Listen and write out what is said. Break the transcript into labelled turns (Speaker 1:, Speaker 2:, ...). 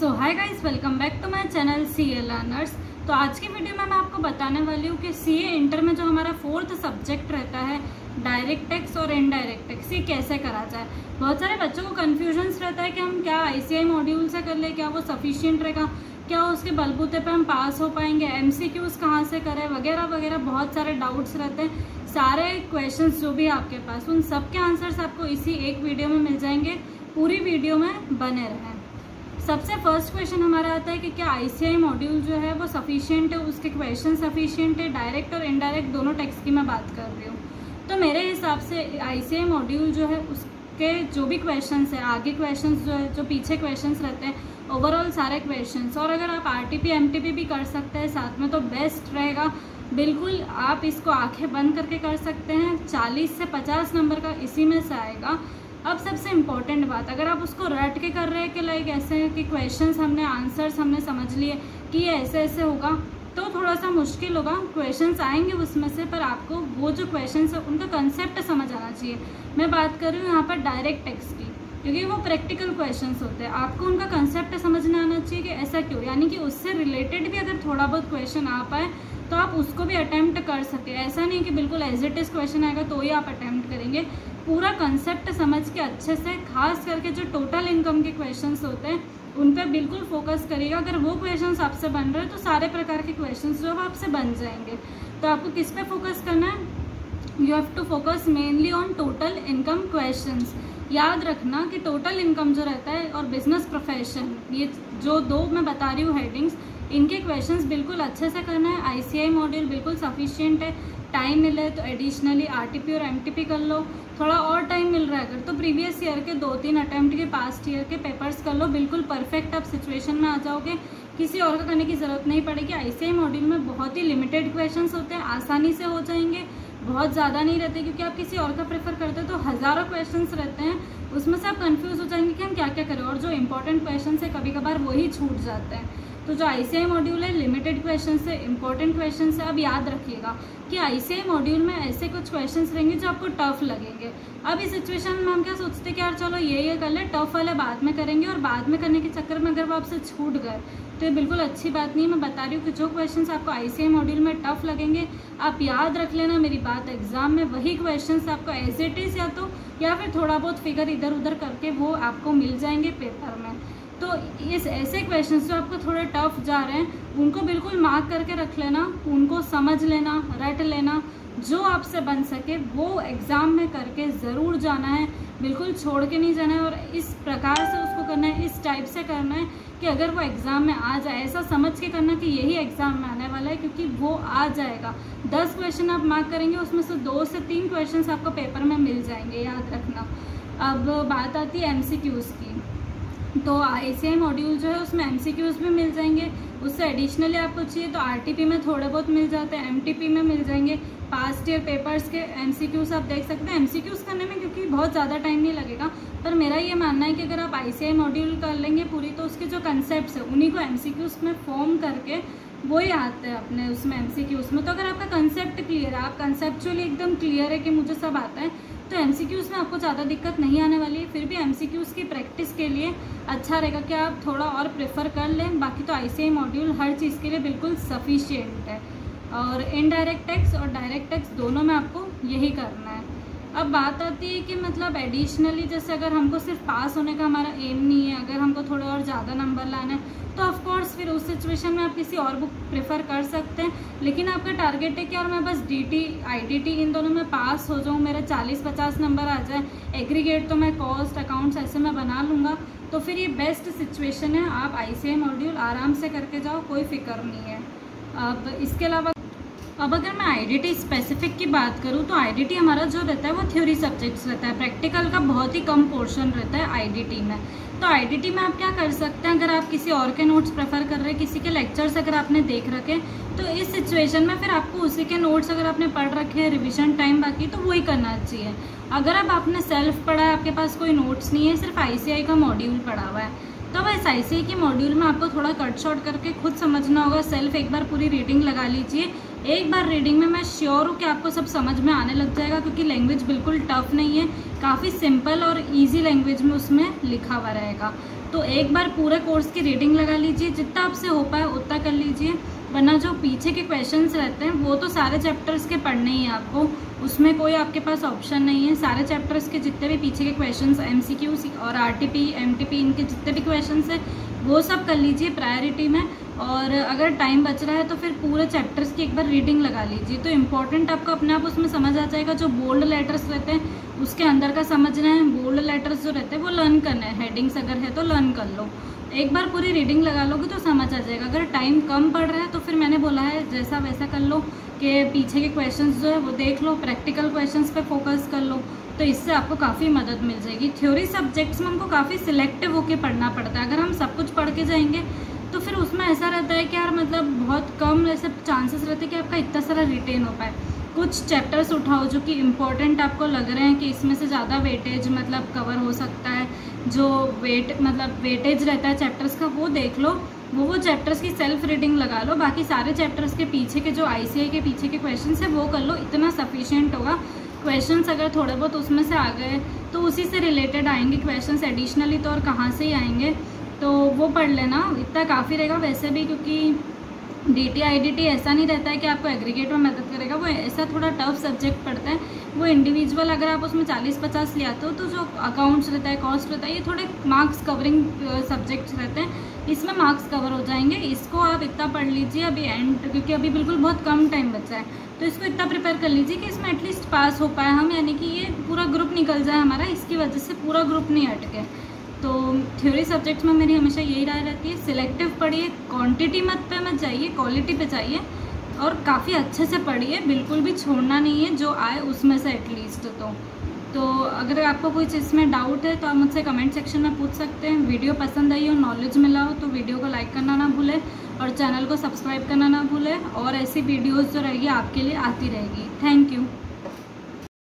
Speaker 1: So hi guys, welcome back to my channel CA learners. तो आज की video में मैं आपको बताने वाली हूँ कि सीए इंटर में जो हमारा फोर्थ सब्जेक्ट रहता है डायरेक्ट टैक्स और इनडायरेक्ट टैक्स, ये कैसे करा जाए। बहुत सारे बच्चों को कन्फ्यूजन्स रहता है कि हम क्या आईसीआई मॉड्यूल से कर ले, क्या वो सफिशियंट रहेगा, क्या उसके बलबूते पे हम पास हो पाएंगे, एमसीक्यूज कहाँ से करें, वगैरह वगैरह बहुत सारे डाउट्स रहते हैं। सारे क्वेश्चंस जो भी आपके पास, उन सब के आंसर्स आपको इसी एक वीडियो में मिल जाएंगे। पूरी वीडियो में बने रहें। सबसे फर्स्ट क्वेश्चन हमारा आता है कि क्या आईसीआई मॉड्यूल जो है वो सफिशिएंट है, उसके क्वेश्चन सफिशिएंट है। डायरेक्ट और इनडायरेक्ट दोनों टैक्स की मैं बात कर रही हूँ। तो मेरे हिसाब से आईसीआई मॉड्यूल जो है उसके जो भी क्वेश्चंस है, आगे क्वेश्चंस जो है, जो पीछे क्वेश्चंस रहते हैं, ओवरऑल सारे क्वेश्चंस, और अगर आप आरटीपी एमटीपी भी कर सकते हैं साथ में तो बेस्ट रहेगा। बिल्कुल आप इसको आंखें बंद करके कर सकते हैं। 40 से 50 नंबर का इसी में से आएगा। अब सबसे इम्पॉर्टेंट बात, अगर आप उसको रट के कर रहे हैं कि लाइक ऐसे कि क्वेश्चंस हमने आंसर्स हमने समझ लिए कि ये ऐसे ऐसे होगा, तो थोड़ा सा मुश्किल होगा। क्वेश्चंस आएंगे उसमें से, पर आपको वो जो क्वेश्चंस है उनका कंसेप्ट समझ आना चाहिए। मैं बात कर रही हूँ यहाँ पर डायरेक्ट टैक्स की, क्योंकि वो प्रैक्टिकल क्वेश्चंस होते हैं। आपको उनका कंसेप्ट समझना आना चाहिए कि ऐसा क्यों, यानी कि उससे रिलेटेड भी अगर थोड़ा बहुत क्वेश्चन आ पाए तो आप उसको भी अटेम्प्ट कर सके। ऐसा नहीं कि बिल्कुल एज इट इज क्वेश्चन आएगा तो ही आप अटेम्प्ट करेंगे। पूरा कंसेप्ट समझ के अच्छे से, खास करके जो टोटल इनकम के क्वेश्चंस होते हैं उन पर बिल्कुल फोकस करिएगा। अगर वो क्वेश्चंस आपसे बन रहे हैं तो सारे प्रकार के क्वेश्चंस जो आपसे बन जाएंगे। तो आपको किस पे फोकस करना है? You have to focus mainly on total income questions. याद रखना कि टोटल इनकम जो रहता है और बिजनेस प्रोफेशन, ये जो दो मैं बता रही हूँ हेडिंग्स, इनके क्वेश्चंस बिल्कुल अच्छे से करना है। आईसीआई मॉड्यूल बिल्कुल सफिशिएंट है। टाइम मिले तो एडिशनली आरटीपी और एमटीपी कर लो। थोड़ा और टाइम मिल रहा है अगर तो प्रीवियस ईयर के 2-3 अटेम्प्ट के, पास्ट ईयर के पेपर्स कर लो। बिल्कुल परफेक्ट आप सिचुएशन में आ जाओगे, किसी और का करने की ज़रूरत नहीं पड़ेगी। आईसीआई मॉड्यूल में बहुत ही लिमिटेड क्वेश्चंस होते हैं, आसानी से हो जाएंगे, बहुत ज़्यादा नहीं रहते। क्योंकि आप किसी और का प्रेफर करते हो तो हज़ारों क्वेश्चंस रहते हैं, उसमें से आप कंफ्यूज हो जाएंगे कि हम क्या क्या करें, और जो इंपॉर्टेंट क्वेश्चन है कभी कभार वही छूट जाते हैं। तो जो आईसीआई मॉड्यूल है लिमिटेड क्वेश्चन से, इंपॉर्टेंट क्वेश्चन से। अब याद रखिएगा कि आईसीआई मॉड्यूल में ऐसे कुछ क्वेश्चंस रहेंगे जो आपको टफ लगेंगे। अब इस सिचुएशन में हम क्या सोचते हैं कि यार चलो ये कर ले, टफ वाले बाद में करेंगे, और बाद में करने के चक्कर में अगर वो आपसे छूट गए तो ये बिल्कुल अच्छी बात नहीं है। मैं बता रही हूँ कि जो क्वेश्चंस आपको आईसीआई मॉड्यूल में टफ लगेंगे आप याद रख लेना मेरी बात, एग्जाम में वही क्वेश्चंस आपको एज इट इज या फिर थोड़ा बहुत फिगर इधर उधर करके वो आपको मिल जाएंगे पेपर में। तो इस ऐसे क्वेश्चंस जो आपको थोड़े टफ जा रहे हैं उनको बिल्कुल मार्क करके रख लेना, उनको समझ लेना, रट लेना। जो आपसे बन सके वो एग्ज़ाम में करके ज़रूर जाना है, बिल्कुल छोड़ के नहीं जाना है। और इस प्रकार से उसको करना है, इस टाइप से करना है कि अगर वो एग्ज़ाम में आ जाए, ऐसा समझ के करना कि यही एग्ज़ाम में आने वाला है, क्योंकि वो आ जाएगा। 10 क्वेश्चन आप मार्क करेंगे, उसमें से 2 से 3 क्वेश्चन आपको पेपर में मिल जाएंगे, याद रखना। अब बात आती है एमसीक्यूज़ की। तो आईसीआई मॉड्यूल जो है उसमें एमसीक्यूज़ भी मिल जाएंगे, उससे एडिशनली आपको चाहिए तो आरटीपी में थोड़े बहुत मिल जाते हैं, एमटीपी में मिल जाएंगे। पास्ट ईयर पेपर्स के एमसीक्यूज़ आप देख सकते हैं। एमसीक्यूज़ करने में क्योंकि बहुत ज़्यादा टाइम नहीं लगेगा, पर मेरा ये मानना है कि अगर आप आईसीआई मॉड्यूल कर लेंगे पूरी, तो उसके जो कंसेप्ट्स है उन्हीं को एमसीक्यूज़ में फॉर्म करके वो ही आते हैं अपने उसमें एमसीक्यूज़ में। तो अगर आपका कंसेप्ट क्लियर है, आप कंसेप्चुअली एकदम क्लियर है कि मुझे सब आता है, तो एमसीक्यूज़ में आपको ज़्यादा दिक्कत नहीं आने वाली है। फिर भी एमसीक्यूज़ की प्रैक्टिस के लिए अच्छा रहेगा कि आप थोड़ा और प्रेफर कर लें। बाकी तो आईसीआई मॉड्यूल हर चीज़ के लिए बिल्कुल सफिशिएंट है। और इनडायरेक्ट टैक्स और डायरेक्ट टैक्स दोनों में आपको यही करना है। अब बात आती है कि मतलब एडिशनली, जैसे अगर हमको सिर्फ पास होने का हमारा एम नहीं है, अगर हमको थोड़े और ज़्यादा नंबर लाना है तो ऑफ कोर्स फिर उस सिचुएशन में आप किसी और बुक प्रेफर कर सकते हैं। लेकिन आपका टारगेट है कि यार मैं बस डीटी आईडीटी इन दोनों में पास हो जाऊँ, मेरे 40-50 नंबर आ जाए, एग्रीगेट तो मैं कॉस्ट अकाउंट्स ऐसे मैं बना लूँगा, तो फिर ये बेस्ट सिचुएशन है। आप आईसीआई मॉड्यूल आराम से करके जाओ, कोई फिक्र नहीं है। अब इसके अलावा अब अगर मैं आईडीटी स्पेसिफिक की बात करूँ तो आईडीटी हमारा जो रहता है वो थ्योरी सब्जेक्ट्स रहता है, प्रैक्टिकल का बहुत ही कम पोर्शन रहता है आईडीटी में। तो आईडीटी में आप क्या कर सकते हैं, अगर आप किसी और के नोट्स प्रेफर कर रहे हैं, किसी के लेक्चर्स अगर आपने देख रखे, तो इस सिचुएशन में फिर आपको उसी के नोट्स अगर आपने पढ़ रखे हैं, रिविजन टाइम बाकी, तो वही करना चाहिए। अगर अब आपने सेल्फ पढ़ा है, आपके पास कोई नोट्स नहीं है, सिर्फ आईसीआई का मॉड्यूल पढ़ा हुआ है, तो बस ICAI की मॉड्यूल में आपको थोड़ा कट शॉर्ट करके खुद समझना होगा। सेल्फ एक बार पूरी रीडिंग लगा लीजिए। एक बार रीडिंग में मैं श्योर हूँ कि आपको सब समझ में आने लग जाएगा, क्योंकि लैंग्वेज बिल्कुल टफ नहीं है, काफ़ी सिंपल और ईजी लैंग्वेज में उसमें लिखा हुआ रहेगा। तो एक बार पूरे कोर्स की रीडिंग लगा लीजिए, जितना आपसे हो पाए उतना कर लीजिए, वरना जो पीछे के क्वेश्चंस रहते हैं वो तो सारे चैप्टर्स के पढ़ने ही हैं आपको, उसमें कोई आपके पास ऑप्शन नहीं है। सारे चैप्टर्स के जितने भी पीछे के क्वेश्चंस MCQ और RTP MTP इनके जितने भी क्वेश्चंस हैं वो सब कर लीजिए प्रायोरिटी में। और अगर टाइम बच रहा है तो फिर पूरे चैप्टर्स की एक बार रीडिंग लगा लीजिए, तो इम्पॉर्टेंट आपको अपने आप उसमें समझ आ जाएगा। जो बोल्ड लेटर्स रहते हैं उसके अंदर का समझना है, बोल्ड लेटर्स जो रहते हैं वो लर्न करना है, हेडिंग्स अगर है तो लर्न कर लो। एक बार पूरी रीडिंग लगा लोगे तो समझ आ जाएगा। अगर टाइम कम पड़ रहा है तो फिर मैंने बोला है जैसा वैसा कर लो कि पीछे के क्वेश्चंस जो है वो देख लो, प्रैक्टिकल क्वेश्चंस पे फोकस कर लो, तो इससे आपको काफ़ी मदद मिल जाएगी। थ्योरी सब्जेक्ट्स में हमको काफ़ी सिलेक्टिव होकर पढ़ना पड़ता है। अगर हम सब कुछ पढ़ के जाएंगे तो फिर उसमें ऐसा रहता है कि यार मतलब बहुत कम ऐसे चांसेस रहते हैं कि आपका इतना सारा रिटेन हो पाए। कुछ चैप्टर्स उठाओ जो कि इम्पोर्टेंट आपको लग रहे हैं कि इसमें से ज़्यादा वेटेज मतलब कवर हो सकता है, जो वेटेज रहता है चैप्टर्स का वो देख लो, वो चैप्टर्स की सेल्फ रीडिंग लगा लो। बाकी सारे चैप्टर्स के पीछे के जो ICAI के पीछे के क्वेश्चंस है वो कर लो, इतना सफिशिएंट होगा। क्वेश्चंस अगर थोड़े बहुत उसमें से आ गए तो उसी से रिलेटेड आएंगे क्वेश्चंस, एडिशनली तो और कहाँ से ही आएंगे, तो वो पढ़ लेना, इतना काफ़ी रहेगा। वैसे भी क्योंकि DT IDT ऐसा नहीं रहता है कि आपको एग्रीगेट में मदद करेगा, वो ऐसा थोड़ा टफ सब्जेक्ट पढ़ता है। वो इंडिविजुअल अगर आप उसमें 40-50 ले आते हो तो जो अकाउंट्स रहता है, कॉस्ट रहता है, ये थोड़े मार्क्स कवरिंग सब्जेक्ट्स रहते हैं, इसमें मार्क्स कवर हो जाएंगे। इसको आप इतना पढ़ लीजिए अभी एंड, क्योंकि अभी बिल्कुल बहुत कम टाइम बचा है, तो इसको इतना प्रिपेयर कर लीजिए कि इसमें एटलीस्ट पास हो पाए हम, यानी कि ये पूरा ग्रुप निकल जाए हमारा, इसकी वजह से पूरा ग्रुप नहीं अटके। तो थ्योरी सब्जेक्ट्स में मेरी हमेशा यही राय रहती है, सिलेक्टिव पढ़िए, क्वांटिटी मत जाइए, क्वालिटी पे जाइए, और काफ़ी अच्छे से पढ़िए, बिल्कुल भी छोड़ना नहीं है जो आए उसमें से एटलीस्ट। तो अगर आपको कोई चीज़ में डाउट है तो आप मुझसे कमेंट सेक्शन में पूछ सकते हैं। वीडियो पसंद आई हो, नॉलेज मिला हो तो वीडियो को लाइक करना ना भूलें और चैनल को सब्सक्राइब करना ना भूलें, और ऐसी वीडियोज़ जो रहेगी आपके लिए आती रहेगी। Thank you.